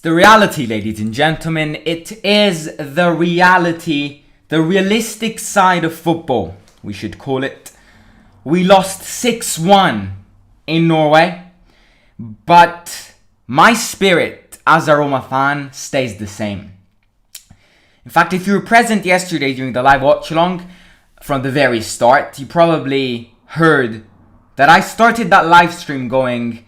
the reality, ladies and gentlemen. It is the reality, the realistic side of football, we should call it. We lost 6-1 in Norway, but my spirit as a Roma fan stays the same. In fact, if you were present yesterday during the live watch-along from the very start, you probably heard that I started that live stream going,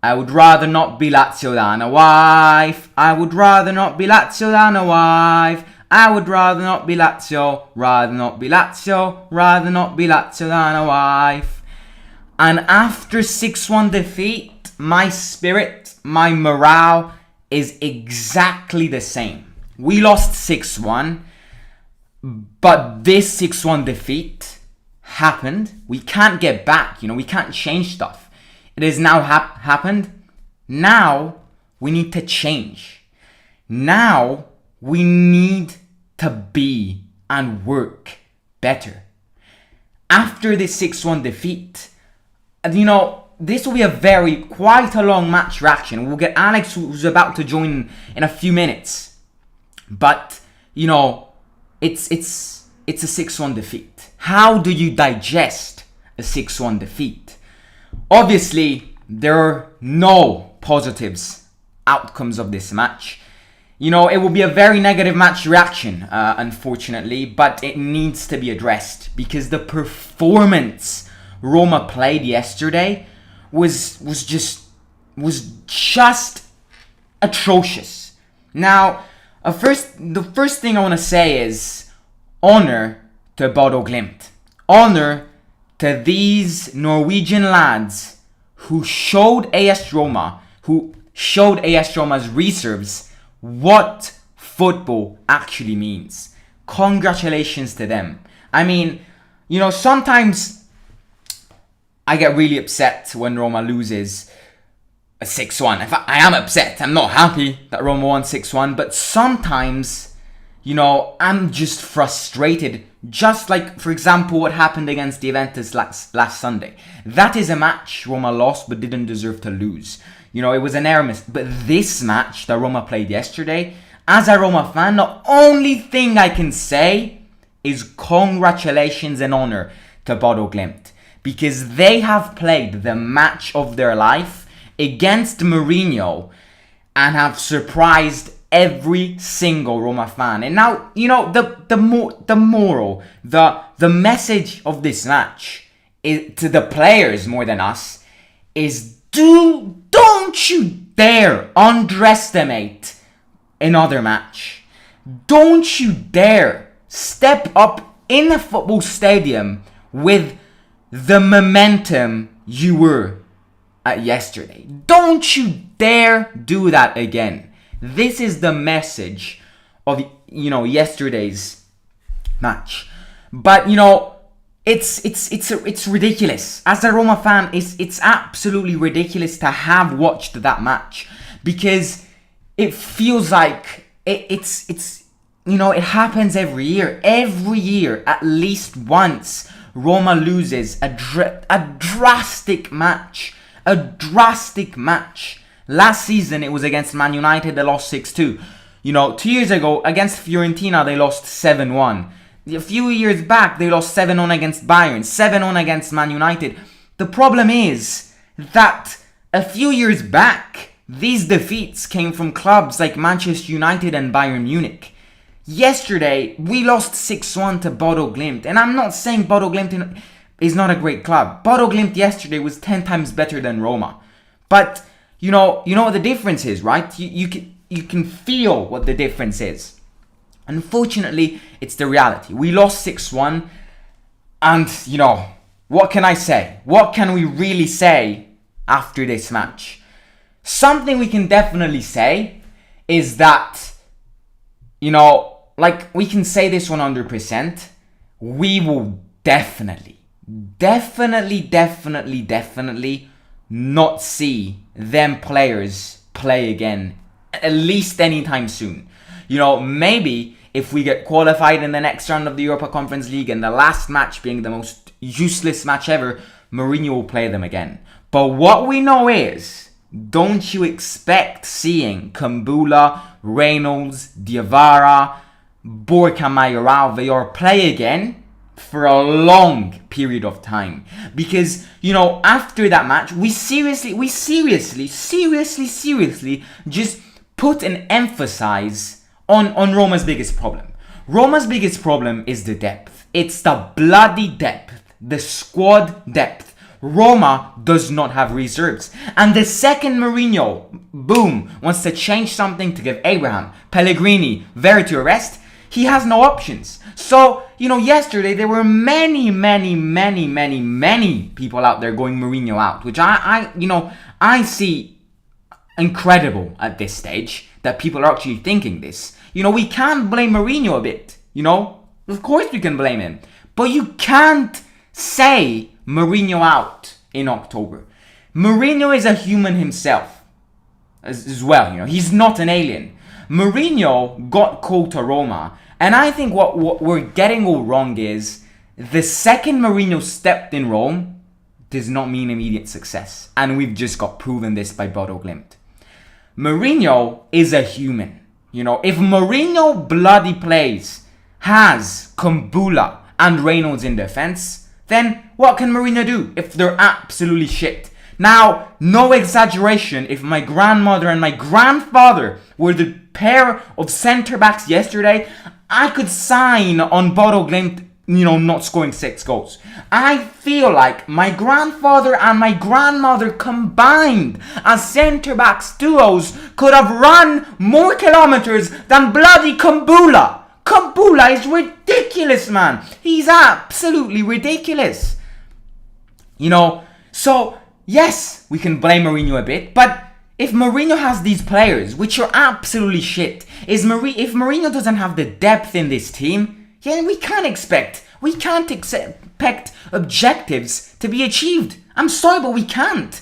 I would rather not be Lazio than a wife. I would rather not be Lazio than a wife. I would rather not be Lazio, rather not be Lazio, rather not be Lazio than a wife. And after 6-1 defeat, my spirit, my morale is exactly the same. We lost 6-1, but this 6-1 defeat happened. We can't get back, we can't change stuff. It has now happened. Now we need to change. Now we need to be and work better. After this 6-1 defeat, this will be quite a long match reaction. We'll get Alex, who's about to join in a few minutes. But, it's a 6-1 defeat. How do you digest a 6-1 defeat? Obviously, there are no positives outcomes of this match. It will be a very negative match reaction, unfortunately, but it needs to be addressed because the performance Roma played yesterday was just atrocious. Now, the first thing I want to say is honor to Bodo Glimt. Honor to these Norwegian lads who showed AS Roma, Roma's reserves, what football actually means. Congratulations to them. I mean, sometimes I get really upset when Roma loses a 6-1. In fact, I am upset. I'm not happy that Roma won 6-1, but sometimes, I'm just frustrated. Just like, for example, what happened against Juventus last Sunday. That is a match Roma lost but didn't deserve to lose. It was an error miss. But this match that Roma played yesterday, as a Roma fan, the only thing I can say is congratulations and honor to Bodo Glimt. Because they have played the match of their life against Mourinho and have surprised every single Roma fan. And now, the moral, the message of this match is, to the players more than us, is don't you dare underestimate another match. Don't you dare step up in a football stadium with the momentum you were at yesterday. Don't you dare do that again. This is the message of yesterday's match. But it's ridiculous. As a Roma fan, it's absolutely ridiculous to have watched that match because it feels like it happens every year. Every year, at least once, Roma loses a drastic match. A drastic match. Last season, it was against Man United. They lost 6-2. 2 years ago, against Fiorentina, they lost 7-1. A few years back, they lost 7-1 against Bayern. 7-1 against Man United. The problem is that a few years back, these defeats came from clubs like Manchester United and Bayern Munich. Yesterday, we lost 6-1 to Bodo Glimt. And I'm not saying Bodo Glimt is not a great club. Bodo Glimt yesterday was 10 times better than Roma. But, you know what the difference is, right? You can feel what the difference is. Unfortunately, it's the reality. We lost 6-1. And, what can I say? What can we really say after this match? Something we can definitely say is that, we can say this 100%. We will definitely not see them players play again, at least anytime soon. Maybe if we get qualified in the next round of the Europa Conference League and the last match being the most useless match ever, Mourinho will play them again. But what we know is don't you expect seeing Kumbula, Reynolds, Diawara, Borja Mayoral play again for a long period of time? Because, after that match, we seriously just put an emphasis on Roma's biggest problem. Roma's biggest problem is the depth. It's the bloody depth, the squad depth. Roma does not have reserves. And the second Mourinho, wants to change something to give Abraham, Pellegrini, Verratti a rest, he has no options. So, yesterday there were many people out there going Mourinho out, which I see incredible at this stage that people are actually thinking this. We can blame Mourinho a bit, Of course we can blame him. But you can't say Mourinho out in October. Mourinho is a human himself as well, He's not an alien. Mourinho got called to Roma, and I think what we're getting all wrong is the second Mourinho stepped in Rome does not mean immediate success. And we've just got proven this by Bodo Glimt. Mourinho is a human. If Mourinho bloody plays, has Kumbula and Reynolds in defense, then what can Mourinho do if they're absolutely shit? Now, no exaggeration, if my grandmother and my grandfather were the pair of centre-backs yesterday, I could sign on Bodo Glimt, not scoring 6 goals. I feel like my grandfather and my grandmother combined as centre-backs duos could have run more kilometres than bloody Kumbula. Kumbula is ridiculous, man. He's absolutely ridiculous. So, yes, we can blame Mourinho a bit, but if Mourinho has these players, which are absolutely shit, if Mourinho doesn't have the depth in this team, then we can't expect objectives to be achieved. I'm sorry, but we can't.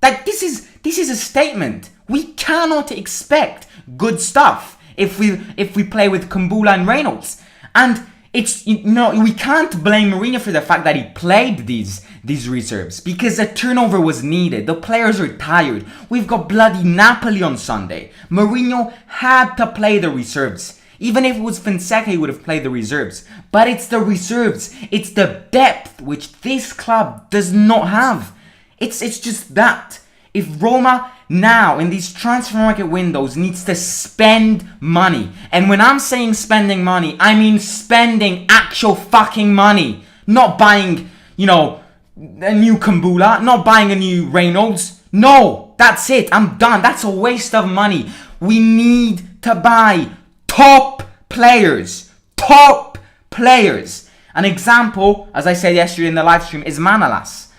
This is a statement. We cannot expect good stuff if we play with Kumbula and Reynolds. And it's we can't blame Mourinho for the fact that he played these reserves, because a turnover was needed. The players are tired. We've got bloody Napoli on Sunday. Mourinho had to play the reserves. Even if it was Fonseca, he would have played the reserves. But it's the reserves. It's the depth which this club does not have. It's just that. If Roma now, in these transfer market windows, needs to spend money. And when I'm saying spending money, I mean spending actual fucking money. Not buying, a new Kumbula, not buying a new Reynolds. No, that's it. I'm done. That's a waste of money. We need to buy top players. Top players. An example, as I said yesterday in the live stream, is Manolas.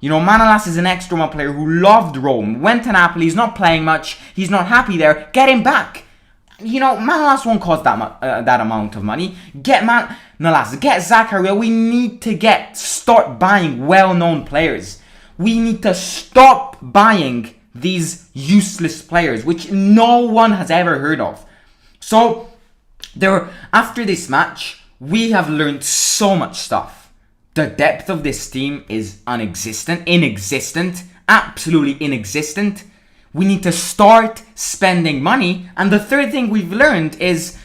Manolas is an ex-Roma player who loved Rome, went to Napoli, he's not playing much, he's not happy there, get him back. Manolas won't cost that amount of money. Get Manolas, get Zakaria. We need to start buying well-known players. We need to stop buying these useless players, which no one has ever heard of. So, after this match, we have learned so much stuff. The depth of this team is inexistent, absolutely inexistent. We need to start spending money. And the third thing we've learned is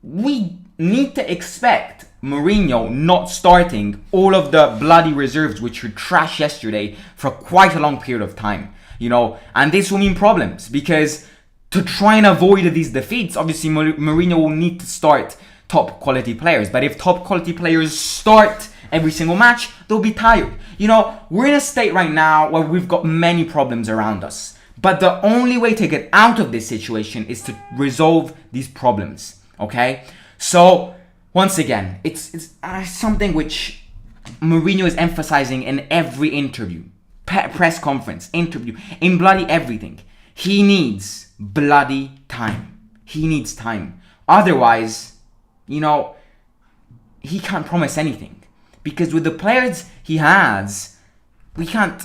we need to expect Mourinho not starting all of the bloody reserves, which were trash yesterday, for quite a long period of time. And this will mean problems, because to try and avoid these defeats, obviously Mourinho will need to start top quality players. But if top quality players start every single match, they'll be tired. We're in a state right now where we've got many problems around us. But the only way to get out of this situation is to resolve these problems. Okay? So, once again, it's something which Mourinho is emphasizing in every interview, press conference, interview, in bloody everything. He needs bloody time. He needs time. Otherwise, he can't promise anything. Because with the players he has, we can't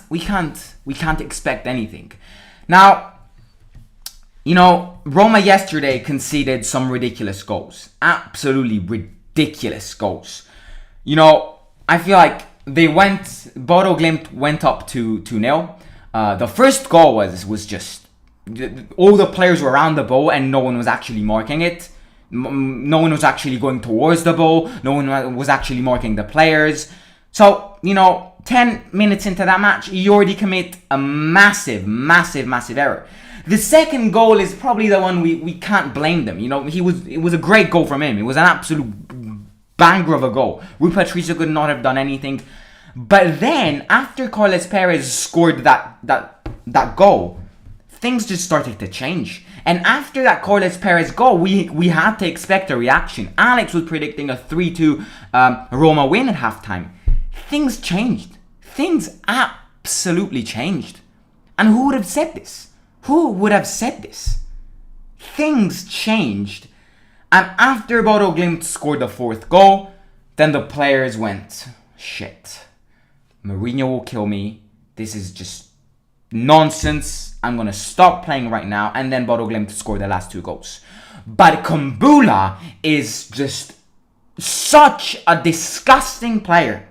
expect anything. Now, Roma yesterday conceded some ridiculous goals. Absolutely ridiculous goals. I feel like Bodo Glimt went up to 2-0. The first goal was just all the players were around the ball and no one was actually marking it. No one was actually going towards the ball. No one was actually marking the players. So, 10 minutes into that match, you already commit a massive error. The second goal is probably the one we can't blame them. It was a great goal from him. It was an absolute banger of a goal. Rui Patricio could not have done anything. But then, after Carlos Perez scored that goal, things just started to change. And after that Carlos Perez goal, we had to expect a reaction. Alex was predicting a 3-2 Roma win at halftime. Things changed. Things absolutely changed. And who would have said this? Who would have said this? Things changed. And after Bodo Glimt scored the fourth goal, then the players went, shit. Mourinho will kill me. This is just nonsense. I'm going to stop playing right now. And then Bodo Glimt scored the last two goals. But Kumbula is just such a disgusting player.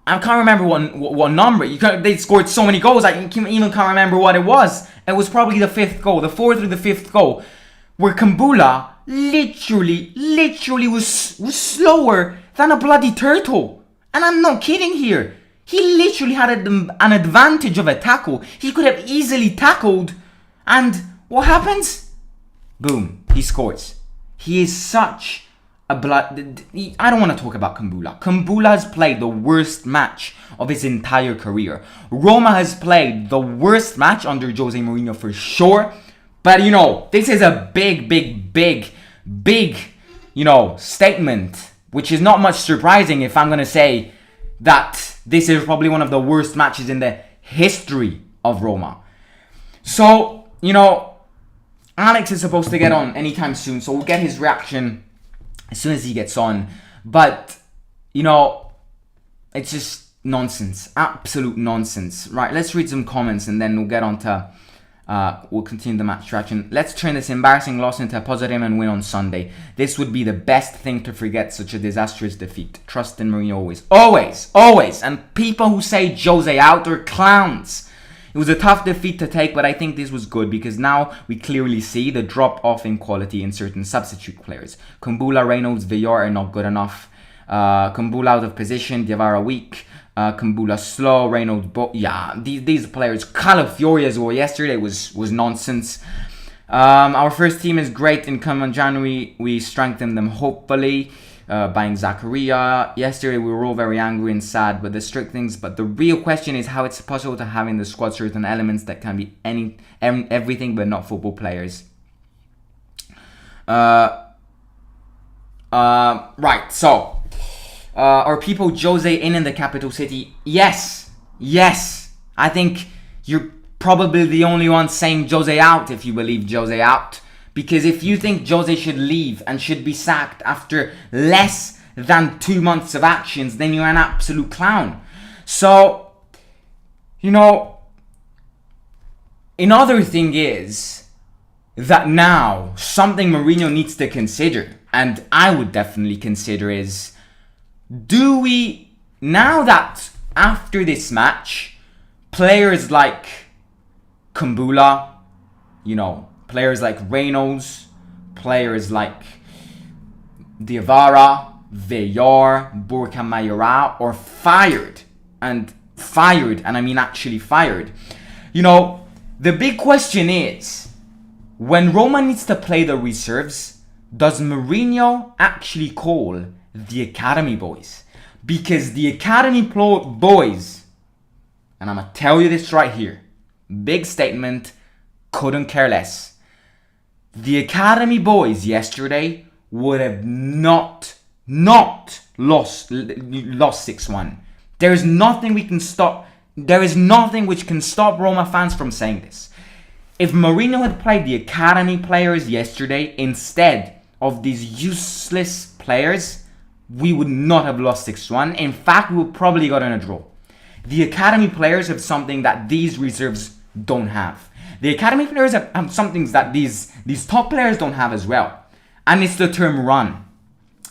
I can't remember what number. They scored so many goals, I even can't remember what it was. It was probably the fifth goal, the fourth or the fifth goal, where Kumbula literally was slower than a bloody turtle. And I'm not kidding here. He literally had an advantage of a tackle. He could have easily tackled. And what happens? Boom, he scores. He is such a I don't want to talk about Kumbula. Kumbula has played the worst match of his entire career. Roma has played the worst match under Jose Mourinho for sure. But this is a big, statement, which is not much surprising if I'm going to say that this is probably one of the worst matches in the history of Roma. So, Alex is supposed to get on anytime soon, so we'll get his reaction as soon as he gets on. But, it's just nonsense. Absolute nonsense. Right, let's read some comments and then we'll get on to... we'll continue the match reaction. Let's turn this embarrassing loss into a positive and win on Sunday. This would be the best thing to forget such a disastrous defeat. Trust in Mourinho always. Always. And people who say Jose out are clowns. It was a tough defeat to take, but I think this was good because now we clearly see the drop-off in quality in certain substitute players. Kumbula, Reynolds, Villar are not good enough. Kumbula out of position, Diawara weak. Kumbula slow, Reynolds, these players. Calafiori as well yesterday was nonsense. Our first team is great, and come on January we strengthen them hopefully. Buying Zakaria. Yesterday we were all very angry and sad with the strict things, but the real question is how it's possible to have in the squad certain elements that can be everything but not football players. Right, so are people Jose in the capital city? Yes. I think you're probably the only one saying Jose out if you believe Jose out. Because if you think Jose should leave and should be sacked after less than 2 months of actions, then you're an absolute clown. So, another thing is that now something Mourinho needs to consider, and I would definitely consider, is do we, now that after this match, players like Kumbula, players like Reynolds, players like Diawara, Villar, Burka Mayora are fired, and I mean actually fired. The big question is, when Roma needs to play the reserves, does Mourinho actually call the academy boys? Because the academy boys, and I'm going to tell you this right here, big statement, couldn't care less. The academy boys yesterday would have not lost 6-1. There is nothing which can stop Roma fans from saying this. If Mourinho had played the academy players yesterday instead of these useless players, we would not have lost 6-1. In fact, we would probably gotten a draw. The academy players have something that these reserves don't have. The academy players have something that these top players don't have as well. And it's the term run.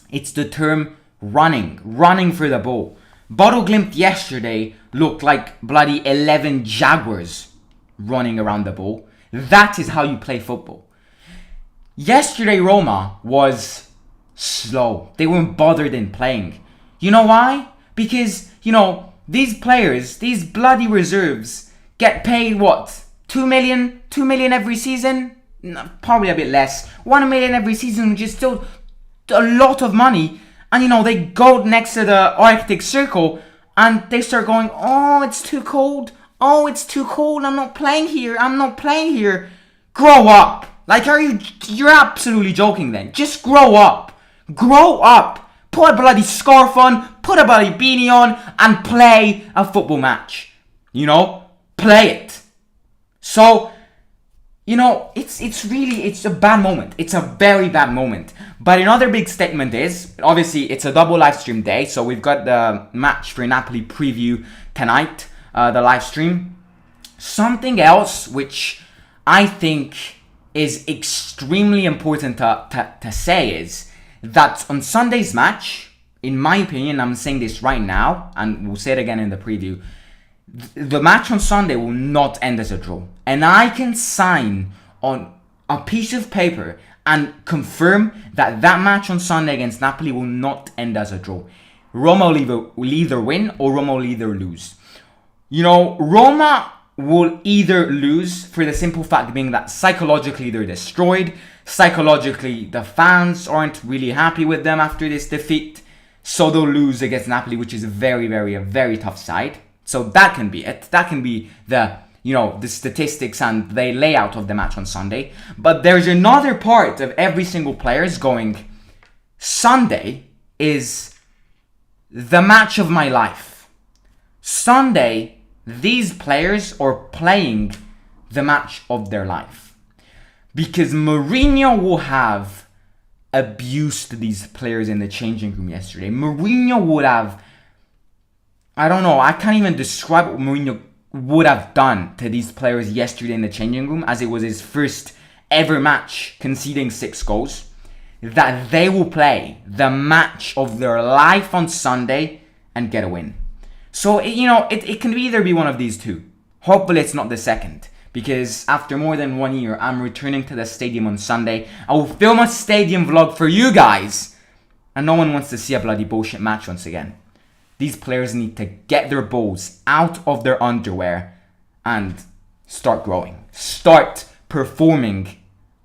It's the term running for the ball. Bodo Glimt yesterday look like bloody 11 Jaguars running around the ball. That is how you play football. Yesterday, Roma was slow. They weren't bothered in playing. You know why? Because, these players, these bloody reserves, get paid what? 2 million? 2 million every season? No, probably a bit less. 1 million every season, which is still a lot of money. And they go next to the Arctic Circle and they start going, oh, it's too cold. Oh, it's too cold. I'm not playing here. Grow up. Like, you're absolutely joking then. Just grow up. Grow up. Put a bloody scarf on, put a bloody beanie on, and play a football match. Play it. So, it's a bad moment. It's a very bad moment. But another big statement is, obviously, it's a double live stream day. So we've got the match for Napoli preview tonight, the live stream. Something else which I think is extremely important to say is that on Sunday's match, in my opinion, I'm saying this right now, and we'll say it again in the preview, the match on Sunday will not end as a draw. And I can sign on a piece of paper and confirm that match on Sunday against Napoli will not end as a draw. Roma will either win or Roma will either lose. Roma will either lose for the simple fact being that psychologically they're destroyed. Psychologically, the fans aren't really happy with them after this defeat. So they'll lose against Napoli, which is a very tough side. So that can be it. That can be the statistics and the layout of the match on Sunday. But there's another part of every single player is going, Sunday is the match of my life. Sunday, these players are playing the match of their life. Because Mourinho will have abused these players in the changing room yesterday. Mourinho would have, I don't know, I can't even describe what Mourinho would have done to these players yesterday in the changing room, as it was his first ever match conceding 6 goals. That they will play the match of their life on Sunday and get a win. So, it can either be one of these two. Hopefully it's not the second. Because after more than 1 year, I'm returning to the stadium on Sunday. I will film a stadium vlog for you guys. And no one wants to see a bloody bullshit match once again. These players need to get their balls out of their underwear and start growing. Start performing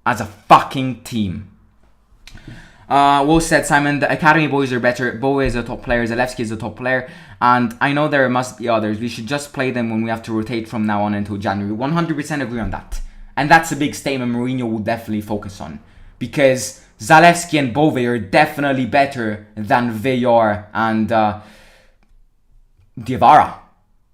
as a fucking team. Will said, Simon, the academy boys are better. Bo is a top player. Zalewski is a top player. And I know there must be others. We should just play them when we have to rotate from now on until January. 100% agree on that. And that's a big statement Mourinho will definitely focus on. Because Zalewski and Bove are definitely better than Villar and Diawara.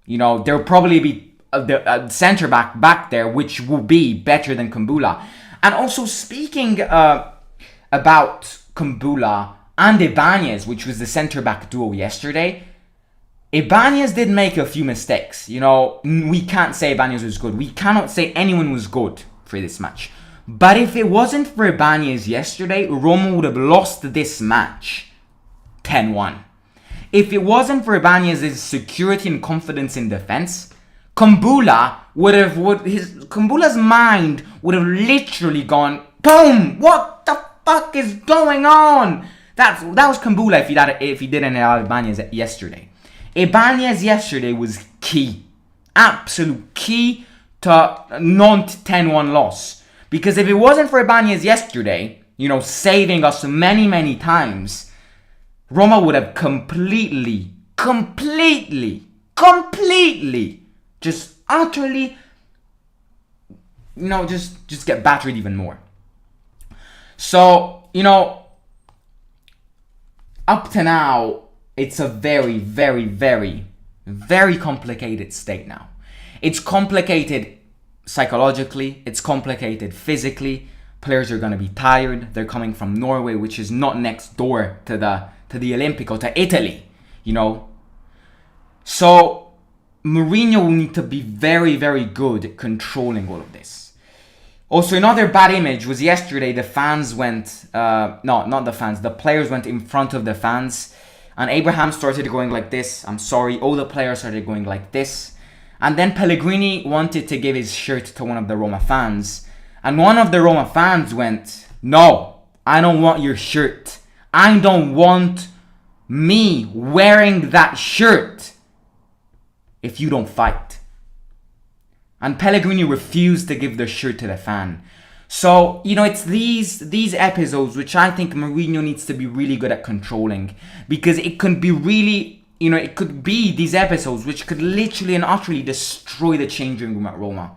There'll probably be a centre back there which will be better than Kumbula. And also speaking about Kumbula and Ibanez, which was the centre back duo yesterday, Ibanez did make a few mistakes. We can't say Ibanez was good. We cannot say anyone was good for this match. But if it wasn't for Ibanez yesterday, Roma would have lost this match 10-1. If it wasn't for Ibanez's security and confidence in defense, Kumbula's mind would have literally gone, boom! What the fuck is going on? That was Kumbula if he didn't have Ibanez yesterday. Ibanez yesterday was key. Absolute key to not 10-1 loss. Because if it wasn't for Ibanez yesterday, saving us many times, Roma would have completely, just utterly, just get battered even more. So, up to now, it's a very complicated state now. It's complicated psychologically, it's complicated physically. Players are going to be tired. They're coming from Norway, which is not next door to the Olimpico, to Italy, So Mourinho will need to be very good at controlling all of this. Also, another bad image was yesterday. The fans went, the players went in front of the fans And Abraham started going like this. I'm sorry. All the players started going like this. And then Pellegrini wanted to give his shirt to one of the Roma fans. And one of the Roma fans went, "No, I don't want your shirt. I don't want me wearing that shirt if you don't fight." And Pellegrini refused to give the shirt to the fan. So, it's these episodes which I think Mourinho needs to be really good at controlling. Because it could be really, it could be these episodes which could literally and utterly destroy the changing room at Roma.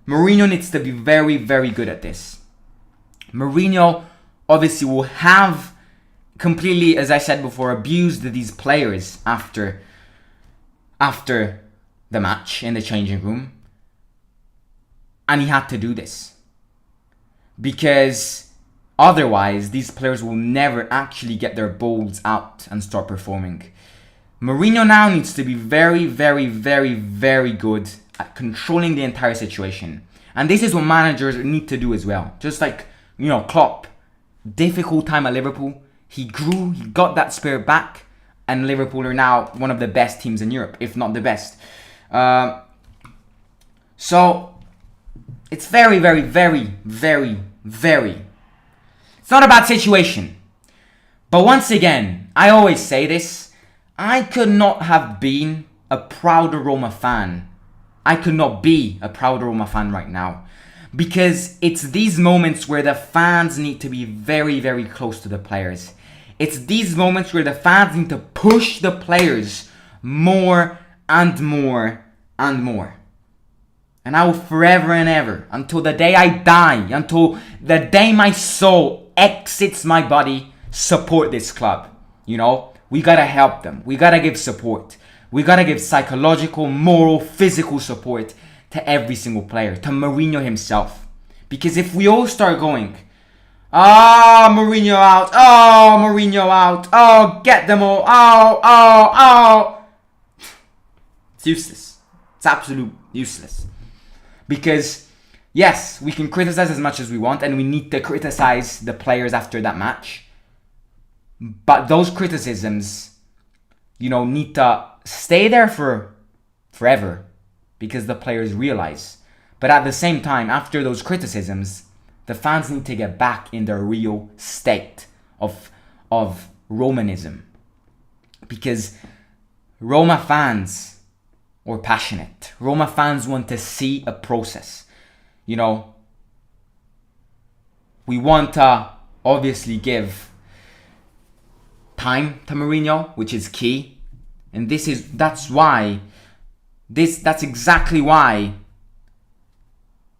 Mourinho needs to be very, very good at this. Mourinho obviously will have completely, as I said before, abused these players after the match in the changing room. And he had to do this. Because otherwise, these players will never actually get their balls out and start performing. Mourinho now needs to be very, very, very, very good at controlling the entire situation. And this is what managers need to do as well. Just like, Klopp. Difficult time at Liverpool. He grew, he got that spirit back. And Liverpool are now one of the best teams in Europe, if not the best. So, it's very, very, very, very, very... It's not a bad situation. But once again, I always say this. I could not have been a prouder Roma fan. I could not be a prouder Roma fan right now. Because it's these moments where the fans need to be very, very close to the players. It's these moments where the fans need to push the players more and more and more. And I will forever and ever, until the day I die, until the day my soul exits my body, support this club. We gotta help them. We gotta give support. We gotta give psychological, moral, physical support to every single player, to Mourinho himself. Because if we all start going, Mourinho out, Mourinho out, get them all, it's useless. It's absolute useless. Because, yes, we can criticize as much as we want, and we need to criticize the players after that match. But those criticisms, need to stay there for forever. Because the players realize. But at the same time, after those criticisms, the fans need to get back in their real state of Romanism. Because Roma fans are passionate. Roma fans want to see a process. We want to obviously give time to Mourinho, which is key. And that's exactly why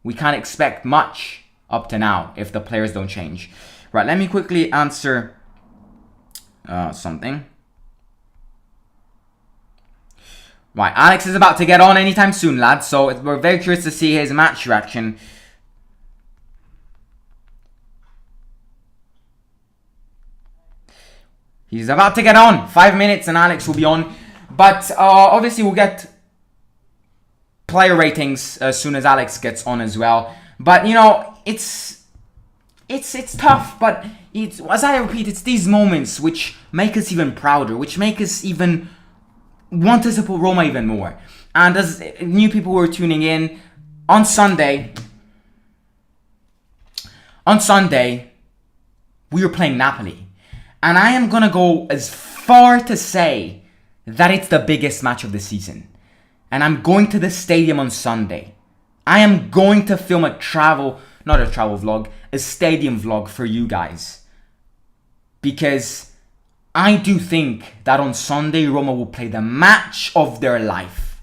we can't expect much up to now if the players don't change. Right, let me quickly answer something. Right, Alex is about to get on anytime soon, lads, so we're very curious to see his match reaction. He's about to get on. 5 minutes and Alex will be on. But obviously we'll get player ratings as soon as Alex gets on as well. But it's tough. But as I repeat, it's these moments which make us even prouder, which make us even want to support Roma even more. And as new people who are tuning in, on Sunday, we were playing Napoli. And I am going to go as far to say that it's the biggest match of the season. And I'm going to the stadium on Sunday. I am going to film a stadium vlog for you guys. Because I do think that on Sunday, Roma will play the match of their life.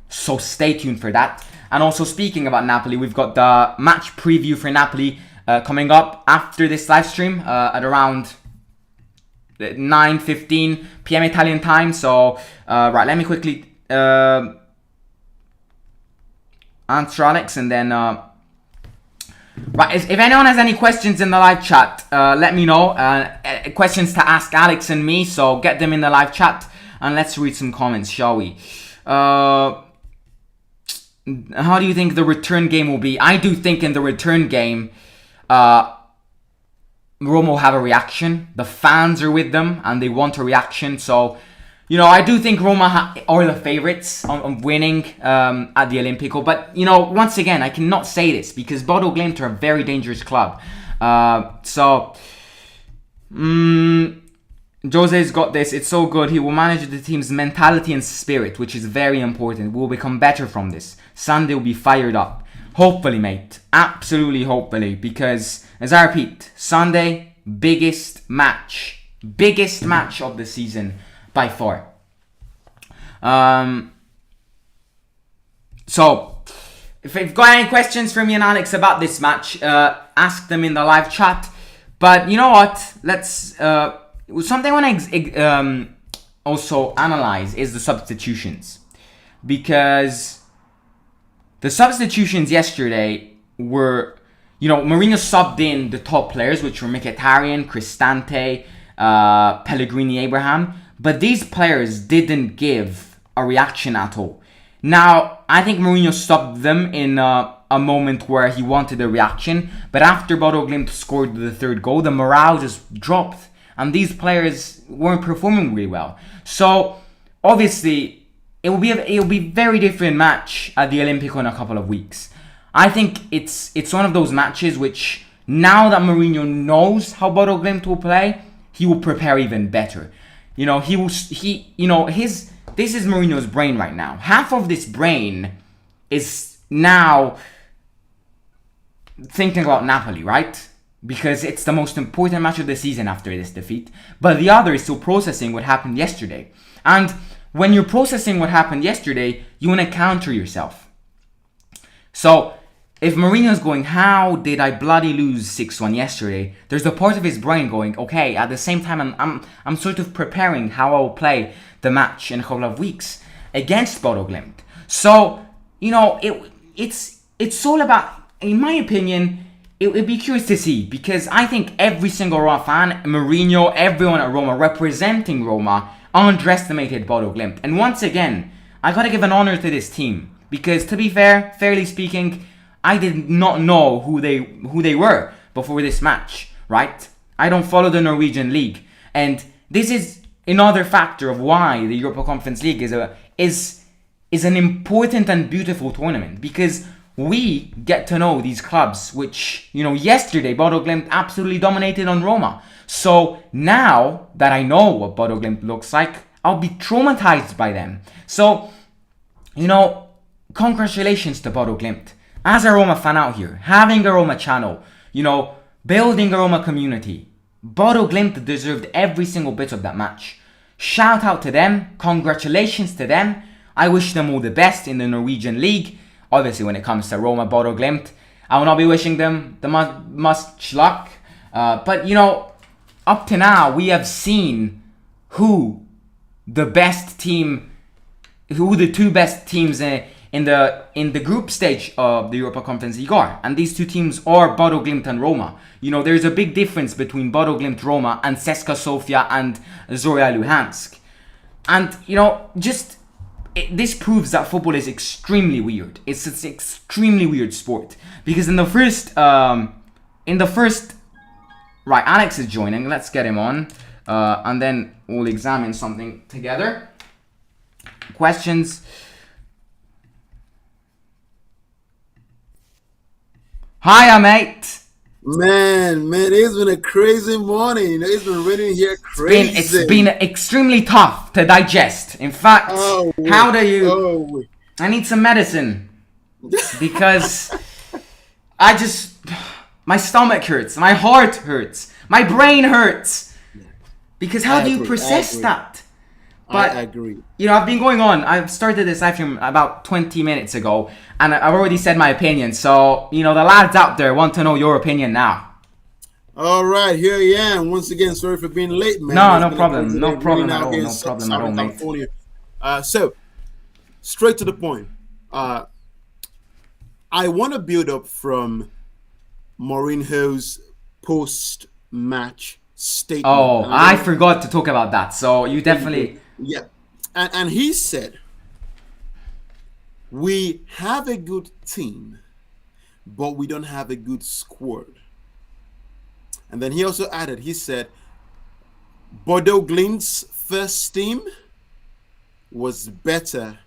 So stay tuned for that. And also speaking about Napoli, we've got the match preview for Napoli coming up after this live stream at around 9:15 p.m. Italian time. So, right, let me quickly answer Alex and then... Right, if anyone has any questions in the live chat, let me know. Questions to ask Alex and me, so get them in the live chat and let's read some comments, shall we? How do you think the return game will be? I do think in the return game, Roma will have a reaction. The fans are with them and they want a reaction. So, I do think Roma are the favourites on winning at the Olimpico. But, once again, I cannot say this because Bodo Glimt are a very dangerous club. Jose's got this. It's so good. He will manage the team's mentality and spirit, which is very important. We'll become better from this. Sunday will be fired up. Hopefully, mate. Absolutely hopefully. Because, as I repeat, Sunday, biggest match. Biggest match of the season by far. So, if you've got any questions for me and Alex about this match, ask them in the live chat. But you know what? Let's... something I want to also analyze is the substitutions. Because the substitutions yesterday were... Mourinho subbed in the top players, which were Mkhitaryan, Cristante, Pellegrini, Abraham. But these players didn't give a reaction at all. Now, I think Mourinho stopped them in a moment where he wanted a reaction. But after Bodo Glimt scored the third goal, the morale just dropped. And these players weren't performing really well. So, obviously, it will be a very different match at the Olimpico in a couple of weeks. I think it's one of those matches which, now that Mourinho knows how Bodo Glimt will play, he will prepare even better. This is Mourinho's brain right now. Half of this brain is now thinking about Napoli, right? Because it's the most important match of the season after this defeat. But the other is still processing what happened yesterday. And when you're processing what happened yesterday, you want to counter yourself. So, if Mourinho's going, how did I bloody lose 6-1 yesterday? There's a part of his brain going, okay, at the same time, I'm sort of preparing how I will play the match in a couple of weeks against Bodo Glimt. So, it's all about, in my opinion, it would be curious to see, because I think every single Roma fan, Mourinho, everyone at Roma representing Roma, underestimated Bodo Glimt. And once again, I gotta give an honor to this team, because to be fair, fairly speaking, I did not know who they were before this match, right? I don't follow the Norwegian league, and this is another factor of why the Europa Conference League is an important and beautiful tournament, because we get to know these clubs, which, yesterday Bodo Glimt absolutely dominated on Roma. So now that I know what Bodo Glimt looks like, I'll be traumatized by them. So, congratulations to Bodo Glimt. As a Roma fan out here, having a Roma channel, building a Roma community, Bodo Glimt deserved every single bit of that match. Shout out to them, congratulations to them. I wish them all the best in the Norwegian league. Obviously, when it comes to Roma, Bodo Glimt, I will not be wishing them the much luck. But, up to now, we have seen who the two best teams in the group stage of the Europa Conference League are. And these two teams are Bodo Glimt and Roma. There's a big difference between Bodo Glimt, Roma, and CSKA Sofia and Zorya Luhansk. And, this proves that football is extremely weird. It's an extremely weird sport. Because in the first, right, Alex is joining. Let's get him on. And then we'll examine something together. Questions? Hiya, mate. Man, it's been a crazy morning. It's been raining here crazy. It's been extremely tough to digest. In fact, how do you... I need some medicine. Because my stomach hurts. My heart hurts. My brain hurts. Because how do you process that? But, I agree. I've been going on. I've started this live stream about 20 minutes ago, and I've already said my opinion. So, the lads out there want to know your opinion now. All right, here I am. Once again, sorry for being late, man. No problem. No problem at all. No problem at all, mate. So, straight to the point. I want to build up from Mourinho's post-match statement. Oh, I forgot to talk about that. So, you definitely... Yeah, and he said, we have a good team, but we don't have a good squad. And then he also added, he said, Bodo Glimt's first team was better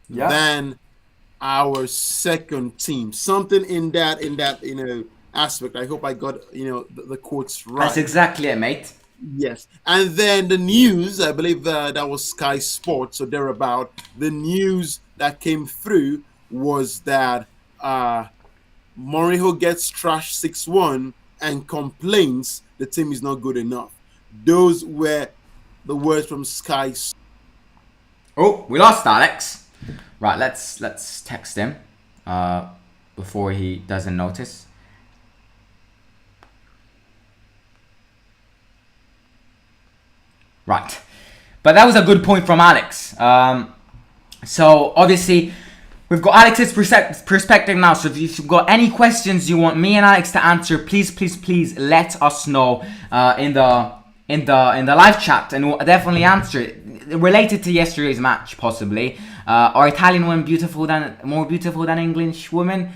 Yeah. than our second team. Something in that aspect. I hope I got the quotes That's right. exactly it, mate. Yes, and then the news, I believe that was Sky Sports or thereabout. The news that came through was that Mourinho gets trashed 6-1 and complains the team is not good enough. Those were the words from Sky. Oh, we lost Alex. Right, let's text him before he doesn't notice. Right. But that was a good point from Alex. So obviously we've got Alex's perspective now. So if you've got any questions you want me and Alex to answer, please let us know in the live chat, and we'll definitely answer it. Related to yesterday's match, possibly. Are Italian women more beautiful than English women?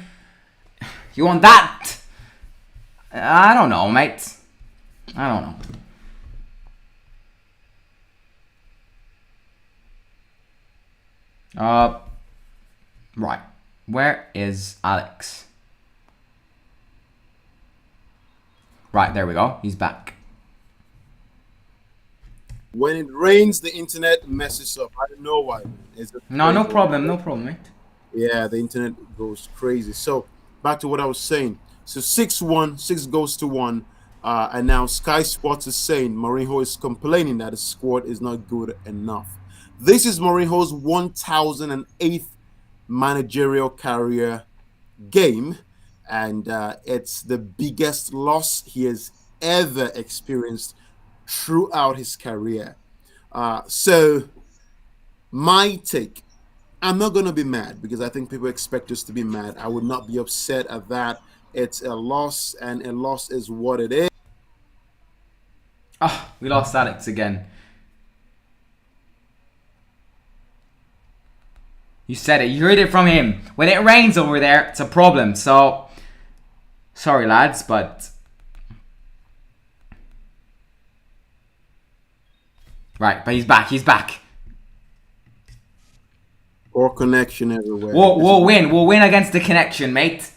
You want that? I don't know, mate. I don't know. Right. Where is Alex? Right, there we go. He's back. When it rains, the internet messes up. I don't know why. No problem, mate. Yeah, the internet goes crazy. So back to what I was saying. So 6-1, 6-1, and now Sky Sports is saying Mourinho is complaining that his squad is not good enough. This is Mourinho's 1008th managerial career game, and it's the biggest loss he has ever experienced throughout his career. So my take, I'm not going to be mad because I think people expect us to be mad. I would not be upset at that. It's a loss, and a loss is what it is. Oh, we lost Alex again. You said it. You heard it from him. When it rains over there, it's a problem. So, sorry, lads, but... Right, but he's back. He's back. Or connection everywhere. We'll win. We'll win against the connection, mate.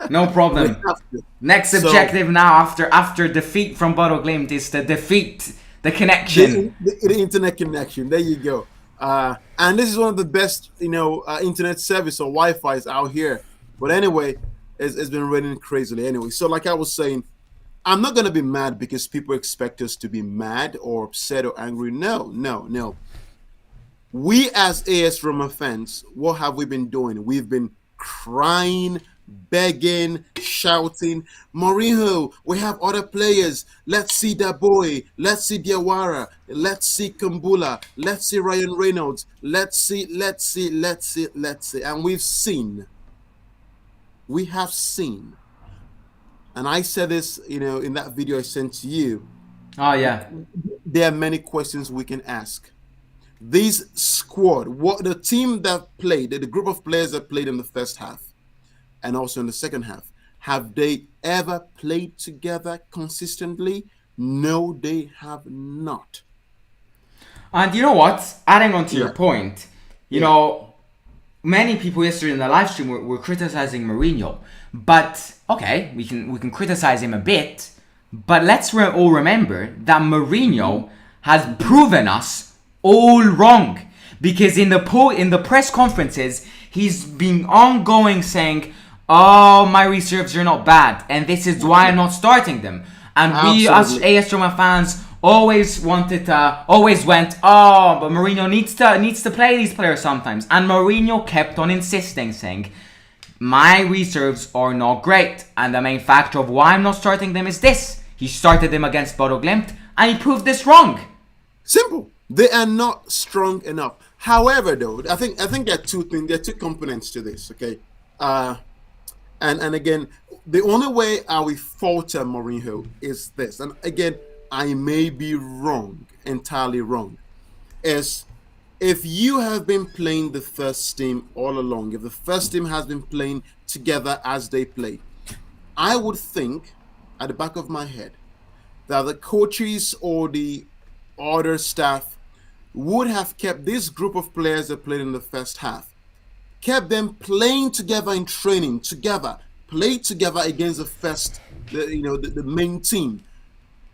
No problem. Next objective now, after defeat from Bodo Glimt, is to defeat the connection. The internet connection. There you go. And this is one of the best, internet service or Wi-Fi's out here. But anyway, it's been raining crazily. Anyway, so like I was saying, I'm not gonna be mad because people expect us to be mad or upset or angry. No. We as AS Roma fans, what have we been doing? We've been crying, begging, shouting, Mourinho, we have other players. Let's see that boy. Let's see Diawara. Let's see Kumbula. Let's see Ryan Reynolds. Let's see. And we've seen. We have seen. And I said this, in that video I sent to you. Oh, yeah. There are many questions we can ask. This squad, what the team that played, the group of players that played in the first half and also in the second half, have they ever played together consistently? No, they have not. And you know what? Adding on to your point, you know, many people yesterday in the live stream were criticizing Mourinho. But, okay, we can criticize him a bit, but let's all remember that Mourinho has proven us all wrong, because in the press conferences he's been ongoing saying, "Oh, my reserves are not bad, and this is why I'm not starting them." And we as AS Roma fans always went, "Oh, but Mourinho needs to play these players sometimes." And Mourinho kept on insisting, saying, "My reserves are not great, and the main factor of why I'm not starting them is this." He started them against Bodo Glimt, and he proved this wrong. Simple. They are not strong enough. However, though, I think there are two things. There are two components to this. Okay, and again, the only way I will falter Mourinho is this. And again, I may be wrong, entirely wrong. Is if you have been playing the first team all along, if the first team has been playing together as they play, I would think at the back of my head that the coaches or the other staff would have kept this group of players that played in the first half, kept them playing together in training, together, played together against the main team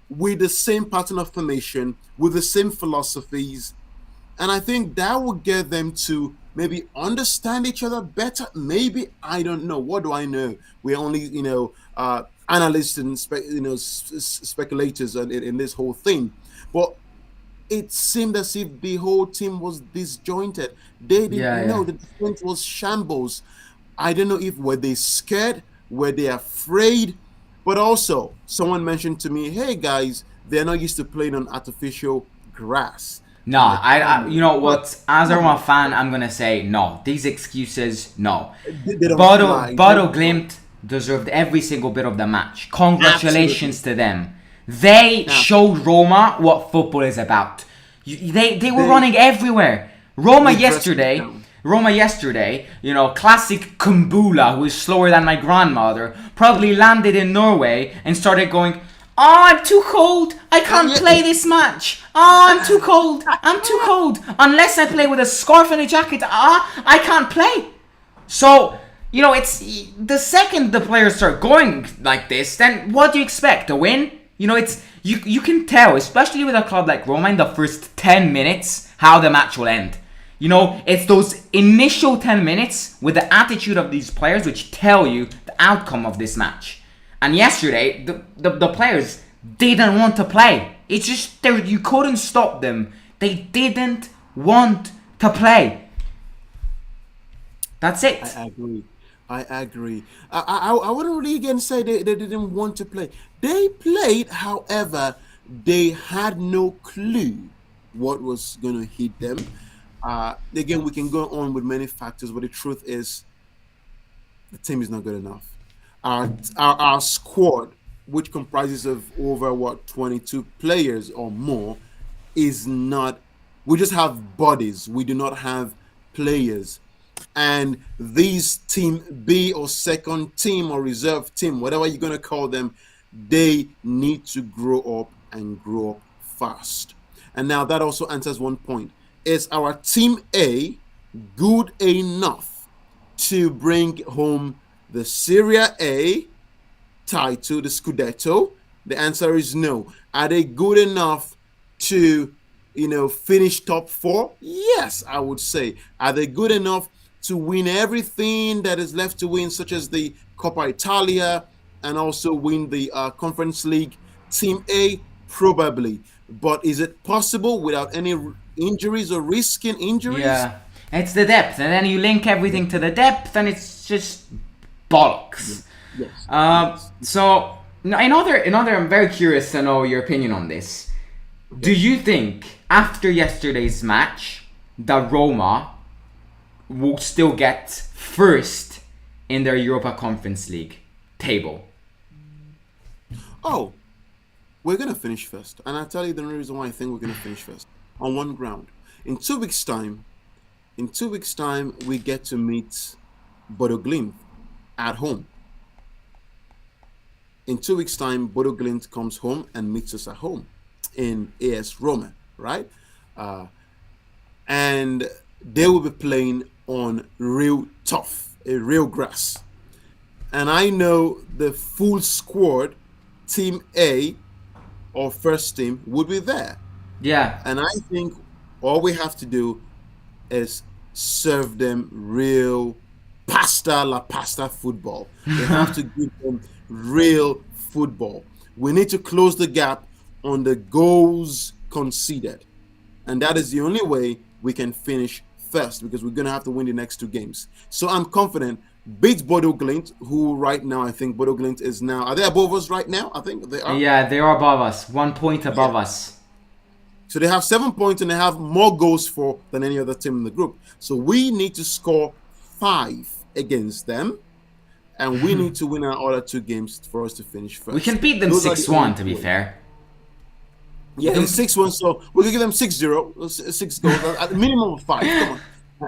with the same pattern of formation, with the same philosophies. And I think that will get them to maybe understand each other better. Maybe, I don't know. What do I know? We're only, analysts and speculators in this whole thing. But it seemed as if the whole team was disjointed. They didn't know. The defense was shambles. I don't know if were they scared, were they afraid. But also, someone mentioned to me, "Hey guys, they're not used to playing on artificial grass." No, I you know what? As a Roma fan, I'm gonna say no. These excuses, no. They don't fly. Bodo Glimt deserved every single bit of the match. Congratulations to them. They showed Roma what football is about. They were running everywhere. Roma yesterday, classic Kumbula, who is slower than my grandmother, probably landed in Norway and started going, "Oh, I'm too cold. I can't play this match. Oh, I'm too cold. I'm too cold. Unless I play with a scarf and a jacket, I can't play." So, it's the second the players start going like this, then what do you expect? A win? It's you can tell, especially with a club like Roma, in the first 10 minutes how the match will end. It's those initial 10 minutes with the attitude of these players which tell you the outcome of this match. And yesterday, the players didn't want to play. It's just you couldn't stop them. They didn't want to play. That's it. I agree. I wouldn't really again say they didn't want to play. They played, however, they had no clue what was going to hit them. Again, we can go on with many factors, but the truth is the team is not good enough. Our squad, which comprises of over 22 players or more, is not. We just have bodies. We do not have players. And these team B or second team or reserve team, whatever you're going to call them, they need to grow up and grow up fast. And now that also answers one point. Is our team A good enough to bring home the Serie A title, the Scudetto? The answer is no. Are they good enough to, finish top 4? Yes, I would say. Are they good enough to win everything that is left to win, such as the Coppa Italia and also win the Conference League? Team A, probably. But is it possible without any injuries or risking injuries? Yeah, it's the depth. And then you link everything to the depth and it's just bollocks. Yes. So, another, I'm very curious to know your opinion on this. Okay. Do you think, after yesterday's match, that Roma will still get first in their Europa Conference League table? Oh, we're going to finish first. And I'll tell you the reason why I think we're going to finish first. On one ground. In 2 weeks' time, we get to meet Bodo Glimt at home. In 2 weeks' time, Bodo Glimt comes home and meets us at home in AS Roma, right? And they will be playing on real grass. And I know the full squad, Team A or first team, would be there. Yeah. And I think all we have to do is serve them real pasta football. They have to give them real football. We need to close the gap on the goals conceded. And that is the only way we can finish first, because we're going to have to win the next 2 games. So I'm confident. Beat Bodo Glimt, who right now, I think Bodo Glimt is now... Are they above us right now? I think they are. Yeah, they are above us. 1 point above us. So they have 7 points and they have more goals for than any other team in the group. So we need to score 5 against them. And we need to win our other 2 games for us to finish first. We can beat them 6-1, to be fair. Yeah, it's 6-1, so we can give them 6-0, 6 goals, at a minimum of 5. Come on.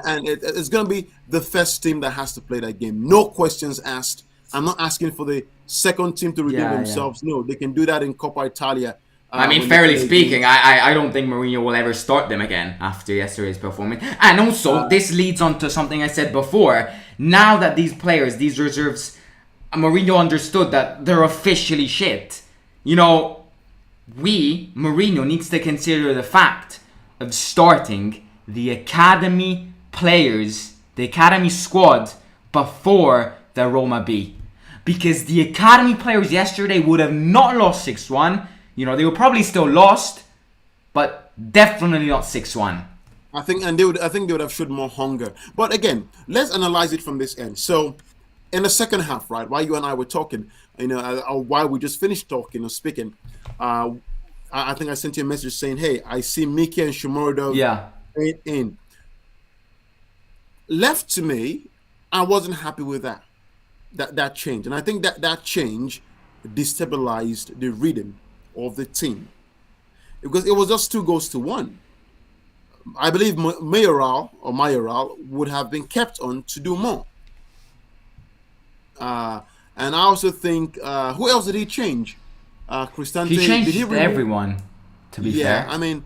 And it's going to be the first team that has to play that game. No questions asked. I'm not asking for the second team to redeem Yeah, yeah. themselves. No, they can do that in Coppa Italia. I mean, When they fairly play speaking, against. I don't think Mourinho will ever start them again after yesterday's performance. And also, Uh, this leads on to something I said before. Now that these players, these reserves, Mourinho understood that they're officially shit. You know, Mourinho needs to consider the fact of starting the academy players, the academy squad, before the Roma B. Because the academy players yesterday would have not lost 6-1. You know, they were probably still lost, but definitely not 6-1. I think, and they would. I think they would have showed more hunger. But again, let's analyze it from this end. So, in the second half, right, while you and I were talking, or while we just finished talking or speaking, uh, I think I sent you a message saying, "Hey, I see Miki and Shomurodov Yeah. in." Left to me, I wasn't happy with that change, and I think that change destabilized the rhythm of the team because it was just 2 goals to 1. I believe Mayoral would have been kept on to do more. Uh, and I also think who else did he change? He Cristante, did he changed remove? everyone, to be Yeah, fair. I mean,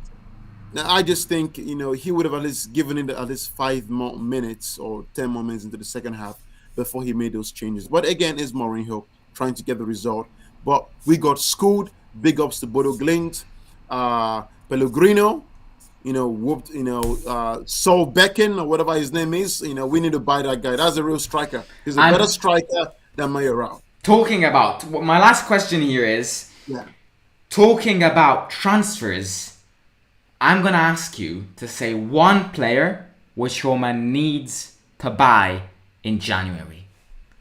I just think he would have at least given it at least 5 more minutes or 10 more minutes into the second half before he made those changes. But again, it's Mourinho trying to get the result. But we got schooled. Big ups to Bodo Glimt, Pellegrino. Whooped. Saul Becken or whatever his name is. We need to buy that guy. That's a real striker. He's a better And striker than Mayoral. talking about, my last question here is, Yeah. talking about transfers, I'm going to ask you to say one player which Roma needs to buy in January.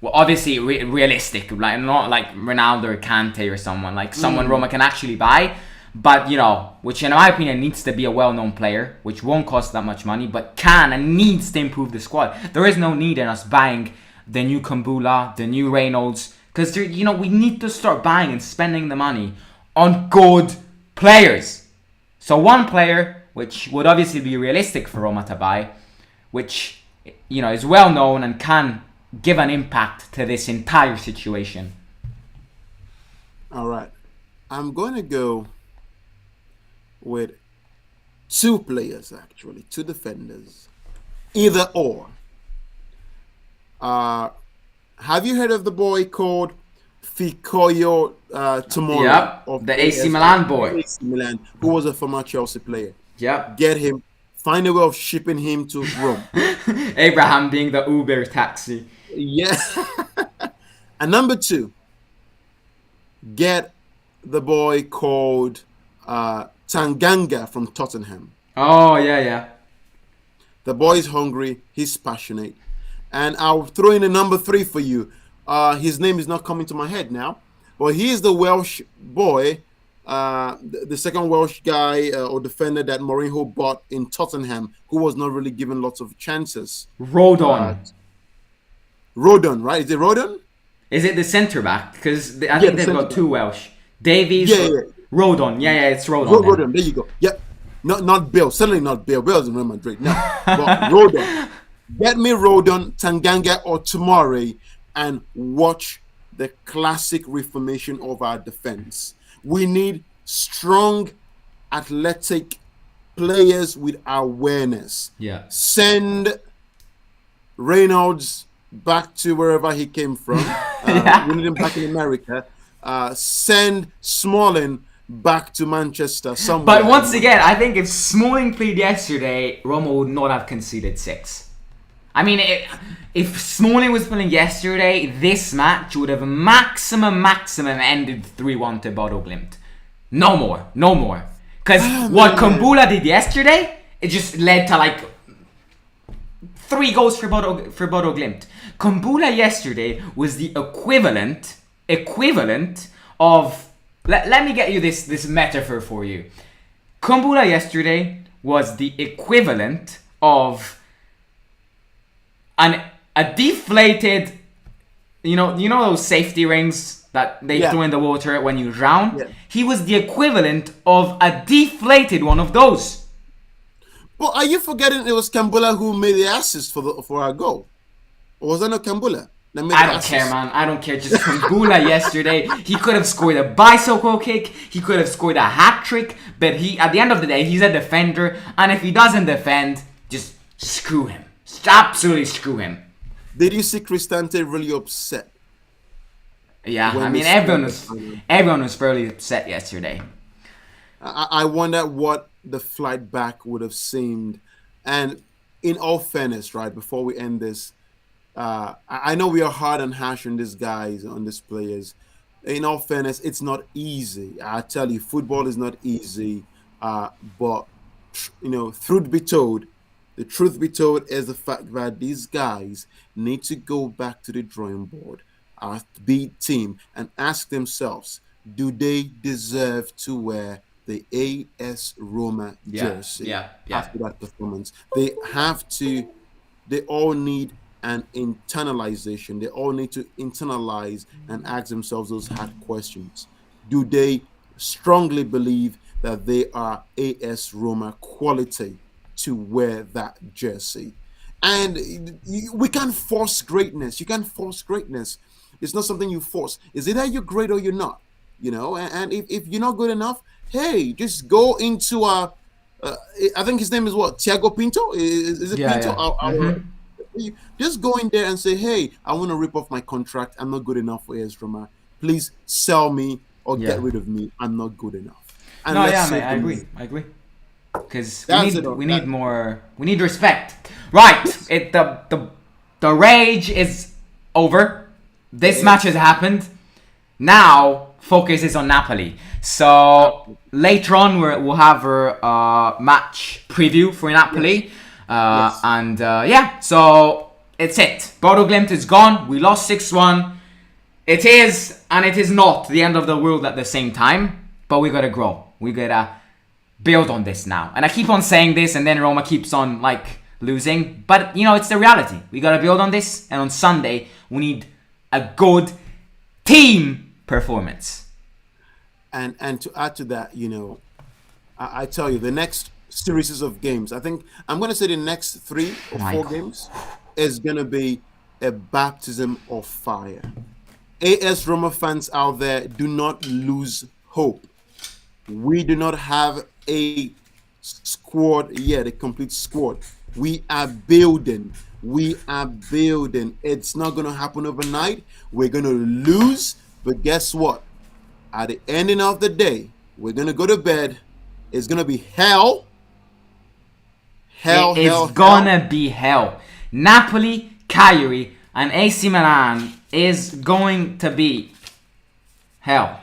Well, obviously realistic, like not like Ronaldo or Kante or someone, like someone Roma can actually buy. But, which in my opinion needs to be a well-known player, which won't cost that much money, but can and needs to improve the squad. There is no need in us buying the new Kumbula, the new Reynolds, because, we need to start buying and spending the money on good players. So one player, which would obviously be realistic for Roma to buy, which, is well-known and can give an impact to this entire situation. All right. I'm going to go with 2 players, actually, 2 defenders. Either or. Have you heard of the boy called Fikoyo Tomori Yep, of the AC Milan boy. AC Milan, who was a former Chelsea player? Yep. Get him. Find a way of shipping him to Rome. Abraham being the Uber taxi. Yeah. And number 2, get the boy called Tanganga from Tottenham. Oh, yeah. The boy is hungry. He's passionate. And I'll throw in a number 3 for you. His name is not coming to my head now. But he is the Welsh boy, the second Welsh guy or defender that Mourinho bought in Tottenham, who was not really given lots of chances. Rodon. Rodon, right? Is it Rodon? Is it the centre back? Because I think they've got 2 Welsh. Davies. Yeah. Rodon. Yeah, it's Rodon. Rodon, there you go. Yep. Not Bill. Certainly not Bill. Bill's in Real Madrid. No. But Rodon. Get me Rodon, Tanganga, or Tomori and watch the classic reformation of our defense. We need strong, athletic players with awareness. Yeah. Send Reynolds back to wherever he came from. We need him back in America. Send Smalling back to Manchester somewhere. But once again, I think if Smalling played yesterday, Roma would not have conceded 6. I mean, if Smalling was playing yesterday, this match would have maximum ended 3-1 to Bodo Glimt. No more. Because what Kumbula did yesterday, it just led to like 3 goals for Bodo Glimt. Kumbula yesterday was the equivalent of... Let me get you this metaphor for you. Kumbula yesterday was the equivalent of a deflated, you know those safety rings that they throw in the water when you drown? Yeah. He was the equivalent of a deflated one of those. But are you forgetting it was Kambula who made the assist for our goal? Or was that not Kambula? Let me I don't care, man. I don't care. Just from Gula yesterday, he could have scored a bicycle kick. He could have scored a hat trick. But at the end of the day, he's a defender. And if he doesn't defend, just screw him. Absolutely screw him. Did you see Cristante really upset? Yeah, I mean, everyone was fairly upset yesterday. I wonder what the flight back would have seemed. And in all fairness, right, before we end this, I know we are hard and harsh on these guys, on these players. In all fairness, it's not easy. I tell you, football is not easy. But, truth be told, the truth be told is the fact that these guys need to go back to the drawing board, our B team, and ask themselves, do they deserve to wear the AS Roma jersey after that performance? They all need an internalization. They all need to internalize and ask themselves those hard questions. Do they strongly believe that they are AS Roma quality to wear that jersey? And we can't force greatness. You can't force greatness. It's not something you force. Is it that you're great or you're not? And if you're not good enough, hey, just go into I think his name is what? Thiago Pinto? Is it Pinto? Yeah. Just go in there and say, hey, I want to rip off my contract. I'm not good enough for AS Roma. Please sell me or get rid of me. I'm not good enough. And mate, I agree. Because we need more. We need respect. Right. The rage is over. This match has happened. Now focus is on Napoli. So later on we'll have our match preview for Napoli. So it's it. Bodo Glimt is gone. We lost 6-1. It is and it is not the end of the world at the same time. But we gotta grow. We gotta build on this now. And I keep on saying this, and then Roma keeps on losing. But it's the reality. We gotta build on this. And on Sunday we need a good team performance. And to add to that, I tell you, the next series of games, I think I'm going to say the next 3 or 4 games is going to be a baptism of fire. AS Roma fans out there, do not lose hope. We do not have a squad yet, a complete squad. We are building. It's not going to happen overnight. We're going to lose. But guess what? At the ending of the day, we're going to go to bed. It's going to be hell. It's gonna be hell. Napoli, Cagliari, and AC Milan is going to be hell.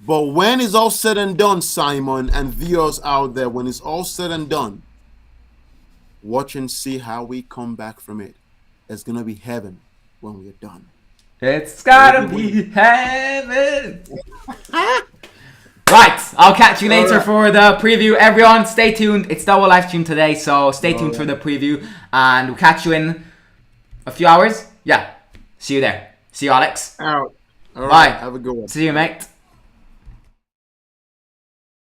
But when it's all said and done, Simon and viewers out there, when it's all said and done, watch and see how we come back from it. It's going to be heaven when we're done. It's gotta be heaven. Right, I'll catch you later for the preview. Everyone, stay tuned. It's double live stream today, so stay tuned for the preview. And we'll catch you in a few hours. Yeah, see you there. See you, Alex. Out. All Bye. Right, have a good one. See you, mate.